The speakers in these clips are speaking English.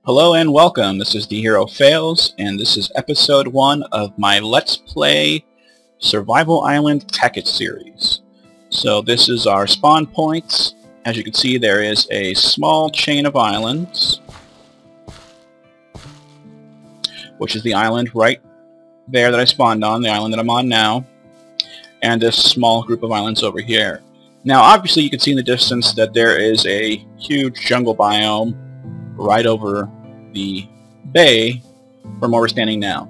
Hello and welcome. This is The Hero Fails, and this is episode 1 of my Let's Play Survival Island Tekkit series. So this is our spawn points. As you can see, there is a small chain of islands, which is the island right there that I spawned on, the island that I'm on now, and this small group of islands over here. Now obviously you can see in the distance that there is a huge jungle biome right over the bay from where we're standing now.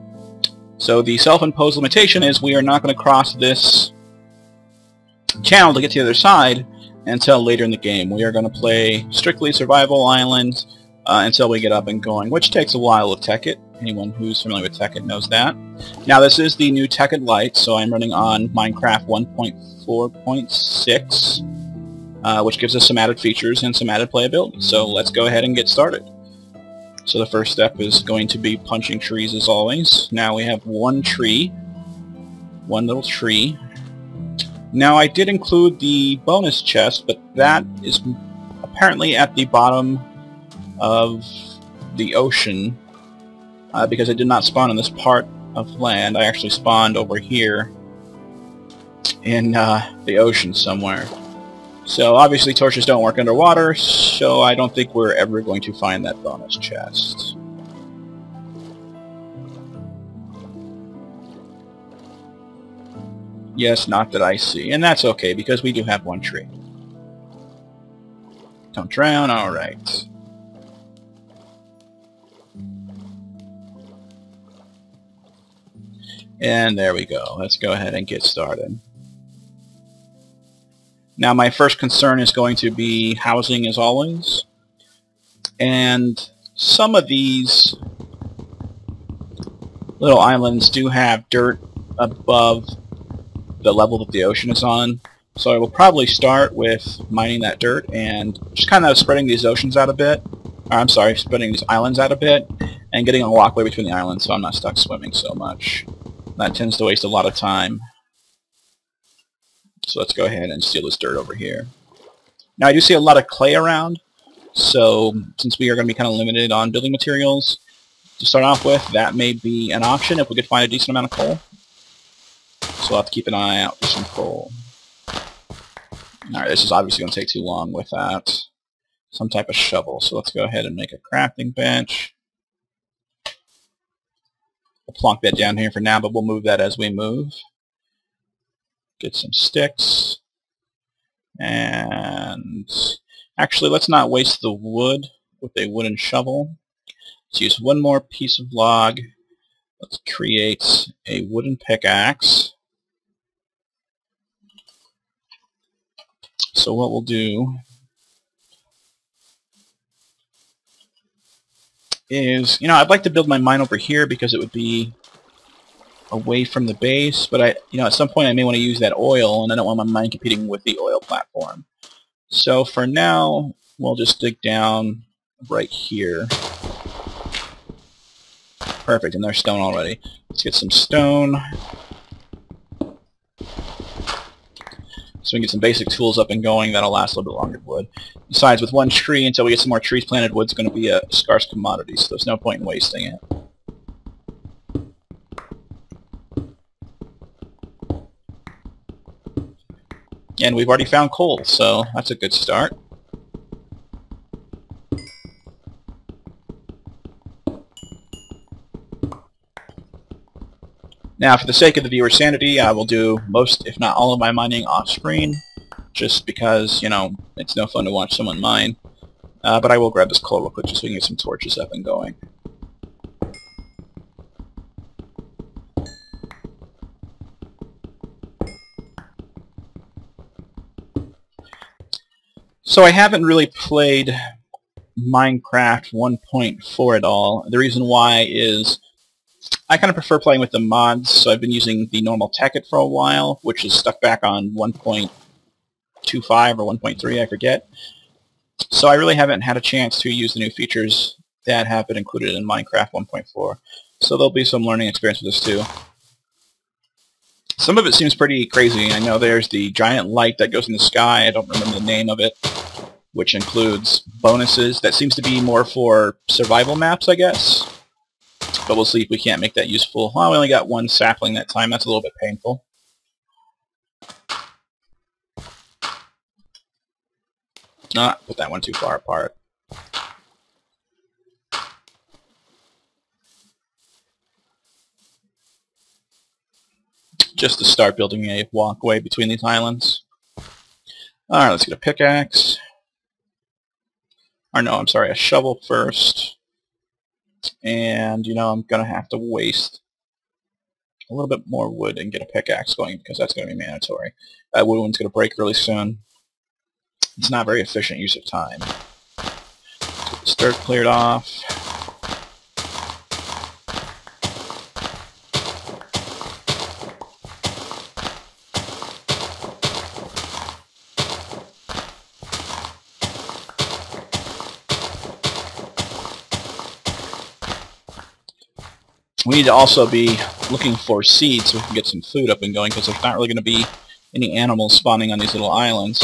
So the self-imposed limitation is we are not going to cross this channel to get to the other side until later in the game. We are going to play strictly survival island until we get up and going, which takes a while with Tekkit. Anyone who's familiar with Tekkit knows that. Now this is the new Tekkit Lite, so I'm running on Minecraft 1.4.6, which gives us some added features and some added playability. So let's go ahead and get started. So the first step is going to be punching trees as always. Now we have one little tree. Now I did include the bonus chest, but that is apparently at the bottom of the ocean because I did not spawn in this part of land. I actually spawned over here in the ocean somewhere. So obviously torches don't work underwater, so I don't think we're ever going to find that bonus chest. Yes, not that I see. And that's okay, because we do have one tree. Don't drown, alright. And there we go. Let's go ahead and get started. Now my first concern is going to be housing as always. And some of these little islands do have dirt above the level that the ocean is on. So I will probably start with mining that dirt and just kind of spreading these oceans out a bit. Or, I'm sorry, spreading these islands out a bit and getting a walkway between the islands so I'm not stuck swimming so much. That tends to waste a lot of time. So let's go ahead and steal this dirt over here. Now I do see a lot of clay around, so since we are going to be kind of limited on building materials to start off with, that may be an option if we could find a decent amount of coal. So we'll have to keep an eye out for some coal. Alright, this is obviously going to take too long without some type of shovel, so let's go ahead and make a crafting bench. We'll plonk that down here for now, but we'll move that as we move. Get some sticks. And actually, let's not waste the wood with a wooden shovel. Let's use one more piece of log. Let's create a wooden pickaxe. So what we'll do is, I'd like to build my mine over here because it would be away from the base, but at some point I may want to use that oil, and I don't want my mine competing with the oil platform. So for now, we'll just dig down right here. Perfect, and there's stone already. Let's get some stone. So we can get some basic tools up and going. That'll last a little bit longer than wood. Besides, with one tree, until we get some more trees planted, wood's going to be a scarce commodity, so there's no point in wasting it. And we've already found coal, so that's a good start. Now, for the sake of the viewer's sanity, I will do most, if not all of my mining off-screen, just because, it's no fun to watch someone mine. But I will grab this coal real quick just so we can get some torches up and going. So I haven't really played Minecraft 1.4 at all. The reason why is I kind of prefer playing with the mods, so I've been using the normal Tekkit for a while, which is stuck back on 1.25 or 1.3, I forget. So I really haven't had a chance to use the new features that have been included in Minecraft 1.4. So there'll be some learning experience with this too. Some of it seems pretty crazy. I know there's the giant light that goes in the sky. I don't remember the name of it. which includes bonuses. That seems to be more for survival maps, I guess. But we'll see if we can't make that useful. Well, we only got one sapling that time. That's a little bit painful. Put that one too far apart. Just to start building a walkway between these islands. Alright, let's get a pickaxe. Or no, I'm sorry, a shovel first. And, you know, I'm going to have to waste a little bit more wood and get a pickaxe going, because that's going to be mandatory. That wood one's going to break really soon. It's not very efficient use of time. Let's get this dirt cleared off. We need to also be looking for seeds so we can get some food up and going, because there's not really going to be any animals spawning on these little islands,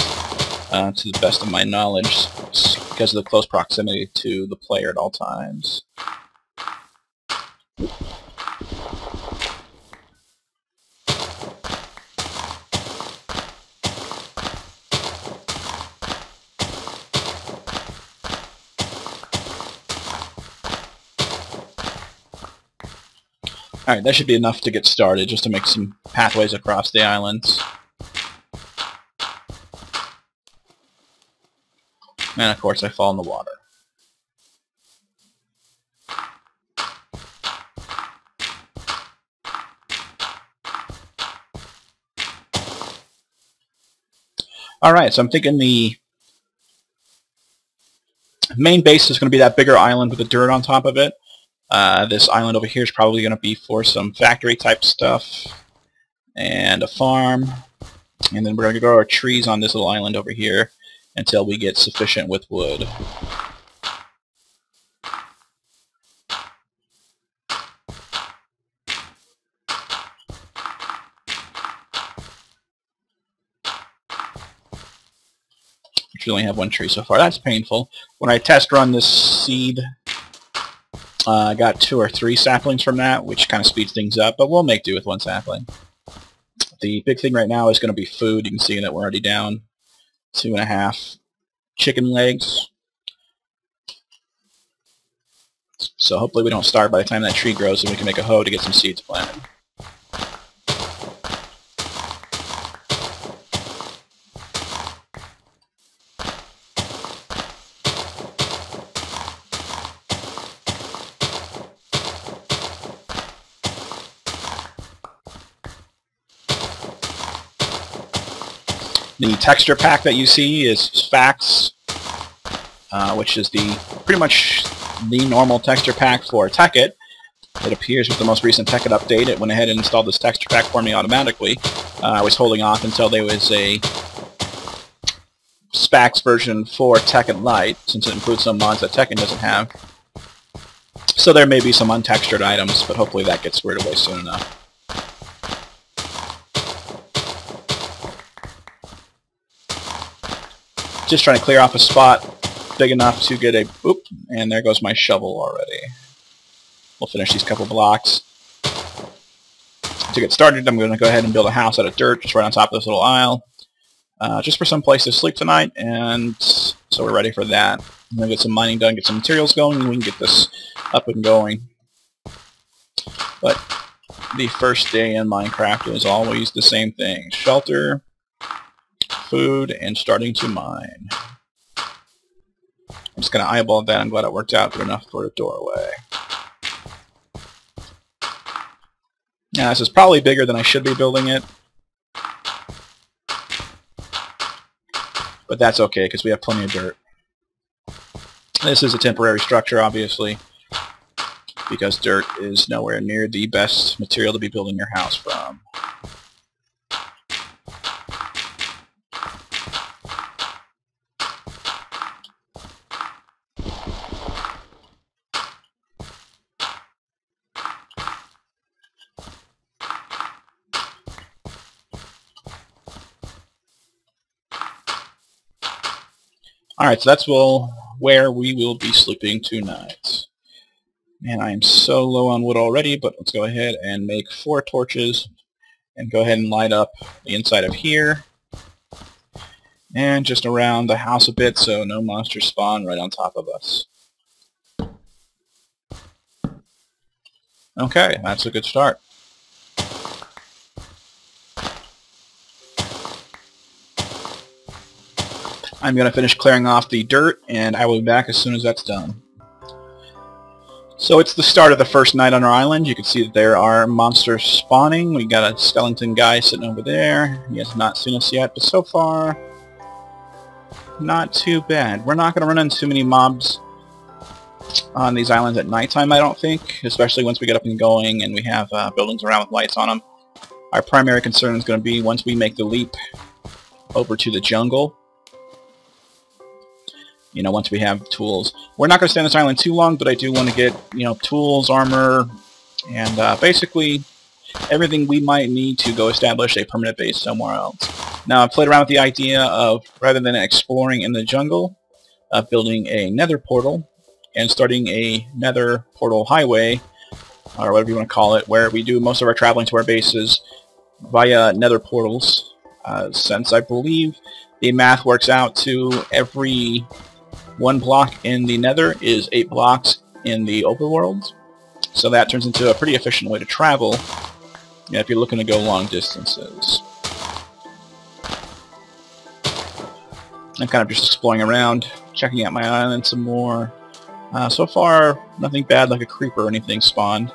to the best of my knowledge, because of the close proximity to the player at all times. Alright, that should be enough to get started, just to make some pathways across the islands. And of course I fall in the water. Alright, so I'm thinking the main base is going to be that bigger island with the dirt on top of it. This island over here is probably going to be for some factory type stuff and a farm, and then we're going to grow our trees on this little island over here until we get sufficient with wood. We only have one tree so far. That's painful. When I test run this seed, I got 2 or 3 saplings from that, which kind of speeds things up, but we'll make do with 1 sapling. The big thing right now is going to be food. You can see that we're already down 2.5 chicken legs. So hopefully we don't starve by the time that tree grows and we can make a hoe to get some seeds planted. The texture pack that you see is Fax, which is pretty much the normal texture pack for Tekkit. It appears with the most recent Tekkit update. It went ahead and installed this texture pack for me automatically. I was holding off until there was a Spax version for Tekkit Lite, since it includes some mods that Tekkit doesn't have. So there may be some untextured items, but hopefully that gets squared away soon enough. Just trying to clear off a spot big enough to get a... Oop, and there goes my shovel already. We'll finish these couple blocks. To get started, I'm going to go ahead and build a house out of dirt just right on top of this little isle. Just for some place to sleep tonight, and so we're ready for that. I'm going to get some mining done, get some materials going, and we can get this up and going. But the first day in Minecraft is always the same thing. Shelter, food, and starting to mine. I'm just going to eyeball that. I'm glad it worked out good enough for a doorway. Now, this is probably bigger than I should be building it. But that's okay, because we have plenty of dirt. This is a temporary structure, obviously, because dirt is nowhere near the best material to be building your house from. Alright, so that's where we will be sleeping tonight. Man, I am so low on wood already, but let's go ahead and make 4 torches and go ahead and light up the inside of here and just around the house a bit so no monsters spawn right on top of us. Okay, that's a good start. I'm going to finish clearing off the dirt, and I will be back as soon as that's done. So it's the start of the first night on our island. You can see that there are monsters spawning. We got a skeleton guy sitting over there. He has not seen us yet, but so far, not too bad. We're not going to run into too many mobs on these islands at nighttime, I don't think, especially once we get up and going and we have buildings around with lights on them. Our primary concern is going to be once we make the leap over to the jungle. You know, once we have tools. We're not going to stay on this island too long, but I do want to get, you know, tools, armor, and basically everything we might need to go establish a permanent base somewhere else. Now, I've played around with the idea of, rather than exploring in the jungle, of building a nether portal and starting a nether portal highway, or whatever you want to call it, where we do most of our traveling to our bases via nether portals, since I believe the math works out to every 1 block in the nether is 8 blocks in the overworld. So that turns into a pretty efficient way to travel, you know, if you're looking to go long distances. I'm kind of just exploring around, checking out my island some more. So far, nothing bad like a creeper or anything spawned.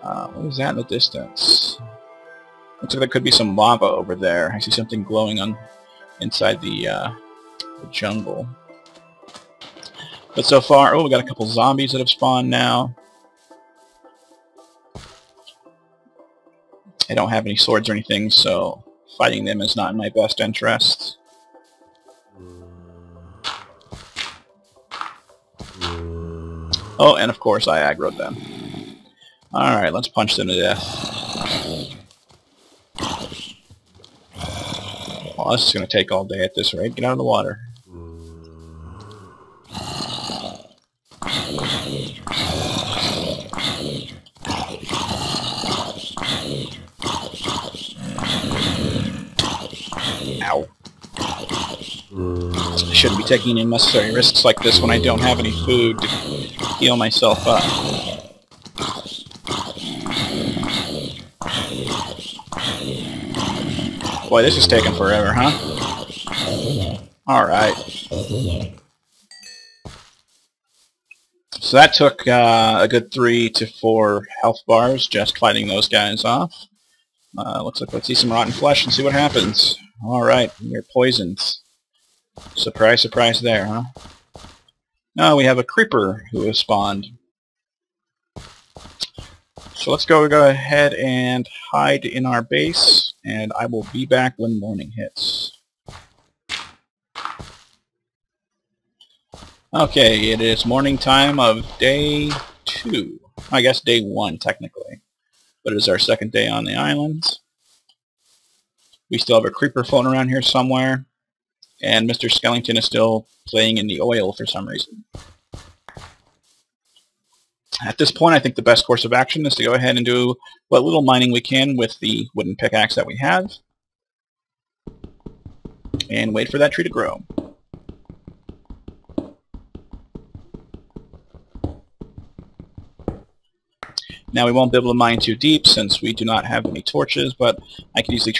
What is that in the distance? Looks like there could be some lava over there. I see something glowing on inside the jungle. But so far, oh, we got a couple zombies that have spawned now. I don't have any swords or anything, so fighting them is not in my best interest. Oh, and of course I aggroed them. Alright, let's punch them to death. Well, this is going to take all day at this rate. Get out of the water. Ow. I shouldn't be taking any unnecessary risks like this when I don't have any food to heal myself up. Boy, this is taking forever, huh? Alright. So that took a good 3 to 4 health bars just fighting those guys off. Looks like let's eat some rotten flesh and see what happens. Alright, you're poisoned. Surprise, surprise there, huh? Now we have a creeper who has spawned. So let's go ahead and hide in our base, and I will be back when morning hits. Okay, it is morning time of day 2. I guess day 1, technically. But it is our second day on the island. We still have a creeper floating around here somewhere. And Mr. Skellington is still playing in the oil for some reason. At this point, I think the best course of action is to go ahead and do what little mining we can with the wooden pickaxe that we have. And wait for that tree to grow. Now we won't be able to mine too deep since we do not have any torches, but I can easily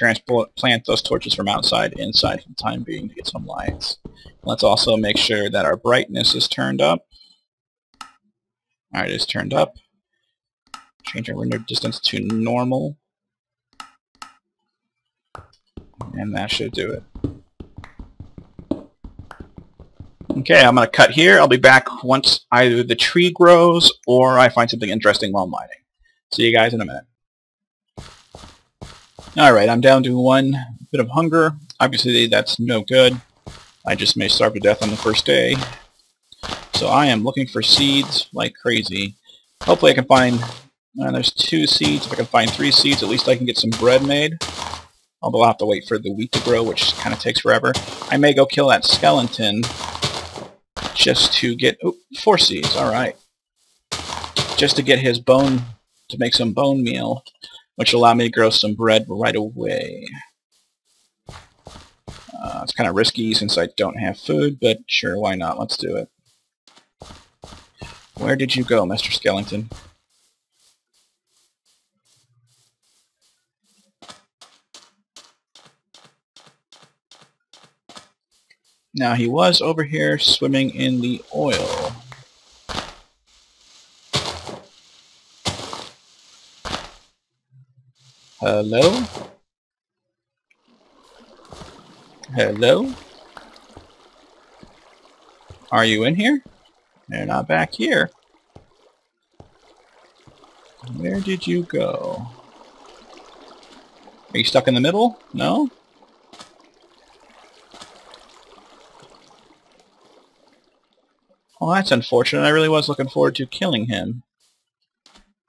plant those torches from outside inside for the time being to get some lights. Let's also make sure that our brightness is turned up. Alright, it is turned up. Change our render distance to normal. And that should do it. Okay, I'm going to cut here. I'll be back once either the tree grows or I find something interesting while mining. See you guys in a minute. Alright, I'm down to 1 bit of hunger. Obviously that's no good. I just may starve to death on the first day. So I am looking for seeds like crazy. Hopefully I can find... there's 2 seeds. If I can find 3 seeds, at least I can get some bread made. Although I'll have to wait for the wheat to grow, which kind of takes forever. I may go kill that skeleton just to get 4 seeds. All right, just to get his bone, to make some bone meal, which will allow me to grow some bread right away. It's kind of risky since I don't have food, but sure, why not? Let's do it. Where did you go, Mr. Skellington? Now, he was over here swimming in the oil. Hello? Hello? Are you in here? They're not back here. Where did you go? Are you stuck in the middle? No? Well, that's unfortunate. I really was looking forward to killing him.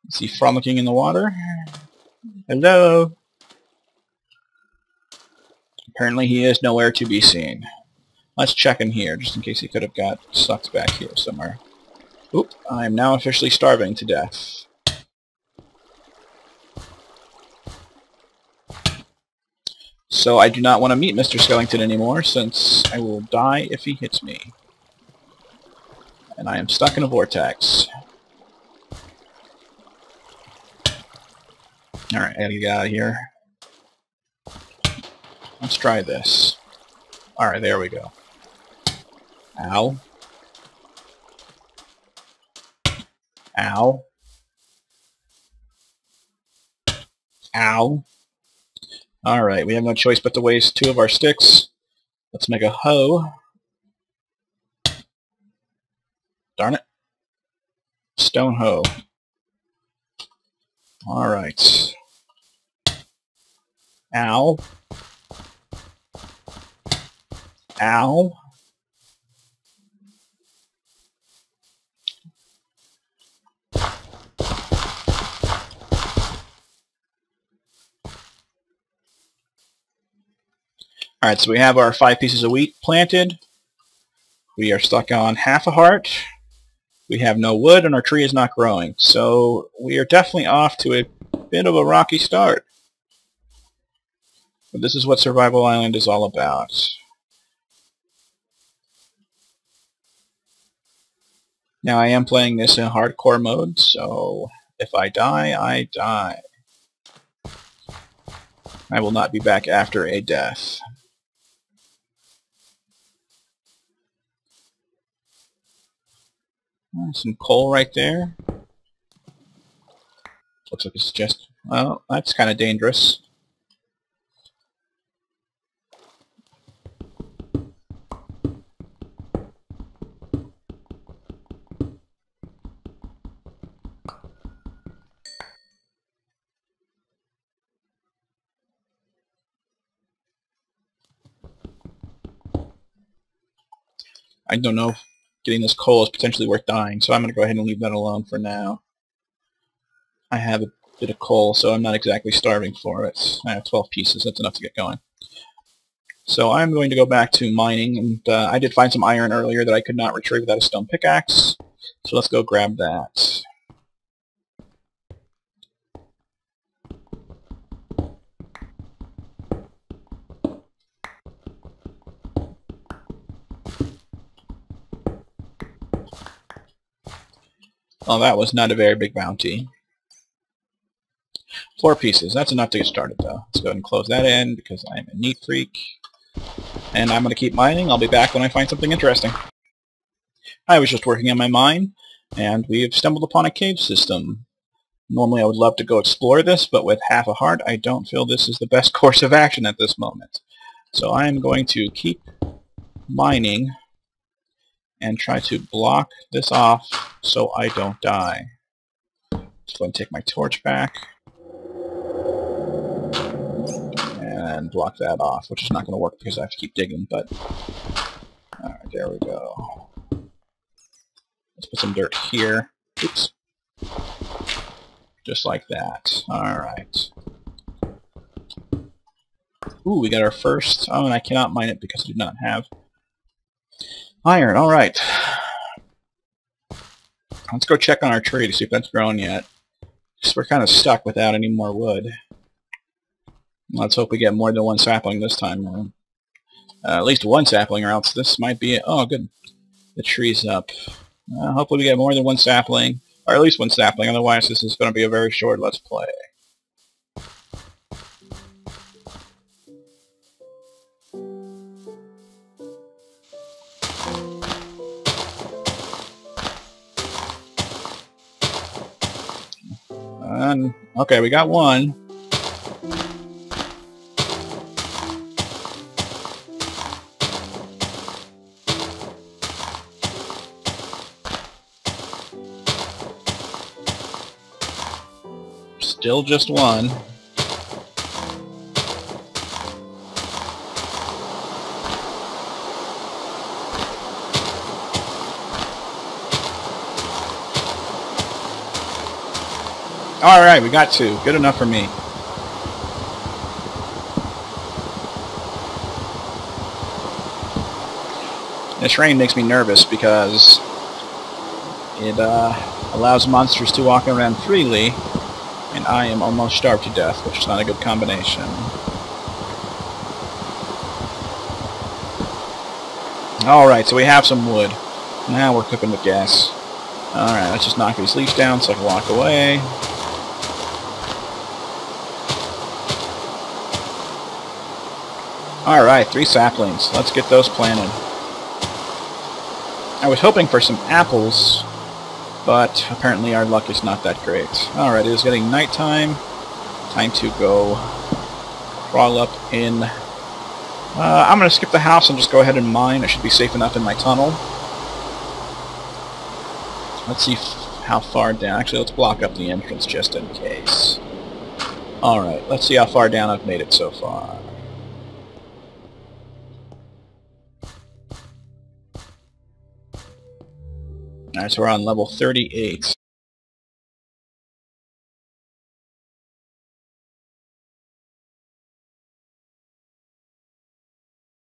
Is he frolicking in the water? Hello? Apparently he is nowhere to be seen. Let's check in here, just in case he could have got sucked back here somewhere. Oop, I am now officially starving to death. So I do not want to meet Mr. Skellington anymore, since I will die if he hits me. And I am stuck in a vortex. Alright, I gotta get out of here. Let's try this. Alright, there we go. Ow. Ow. Ow. Alright, we have no choice but to waste 2 of our sticks. Let's make a hoe. Darn it. Stone hoe. Alright. Ow. Ow. Alright, so we have our 5 pieces of wheat planted. We are stuck on half a heart. We have no wood, and our tree is not growing. So we are definitely off to a bit of a rocky start. But this is what Survival Island is all about. Now I am playing this in hardcore mode, so if I die, I die. I will not be back after a death. Some coal right there. Looks like it's just... well, that's kind of dangerous. I don't know if getting this coal is potentially worth dying, so I'm going to go ahead and leave that alone for now. I have a bit of coal, so I'm not exactly starving for it. I have 12 pieces. That's enough to get going. So I'm going to go back to mining, and I did find some iron earlier that I could not retrieve without a stone pickaxe, so let's go grab that. Well, that was not a very big bounty. 4 pieces. That's enough to get started, though. Let's go ahead and close that in, because I'm a neat freak. And I'm going to keep mining. I'll be back when I find something interesting. I was just working on my mine, and we have stumbled upon a cave system. Normally I would love to go explore this, but with half a heart, I don't feel this is the best course of action at this moment. So I'm going to keep mining and try to block this off so I don't die. Just go and take my torch back and block that off, which is not going to work because I have to keep digging, but alright, there we go. Let's put some dirt here. Oops. Just like that. Alright. Ooh, we got our first... oh, and I cannot mine it because I do not have Iron, alright. Let's go check on our tree to see if that's grown yet. Because we're kind of stuck without any more wood. Let's hope we get more than one sapling this time. At least one sapling, or else this might be it. Oh, good. The tree's up. Hopefully we get more than one sapling, or at least one sapling, otherwise this is going to be a very short Let's Play. Okay, we got one. Still just one. Alright, we got two. Good enough for me. This rain makes me nervous because it allows monsters to walk around freely, and I am almost starved to death, which is not a good combination. Alright, so we have some wood. Now we're cooking with gas. Alright, let's just knock these leaves down so I can walk away. Alright, 3 saplings. Let's get those planted. I was hoping for some apples, but apparently our luck is not that great. Alright, it is getting nighttime. Time to go crawl up in. I'm going to skip the house and just go ahead and mine. I should be safe enough in my tunnel. Let's see how far down. Actually, let's block up the entrance just in case. Alright, let's see how far down I've made it so far. Alright, so we're on level 38.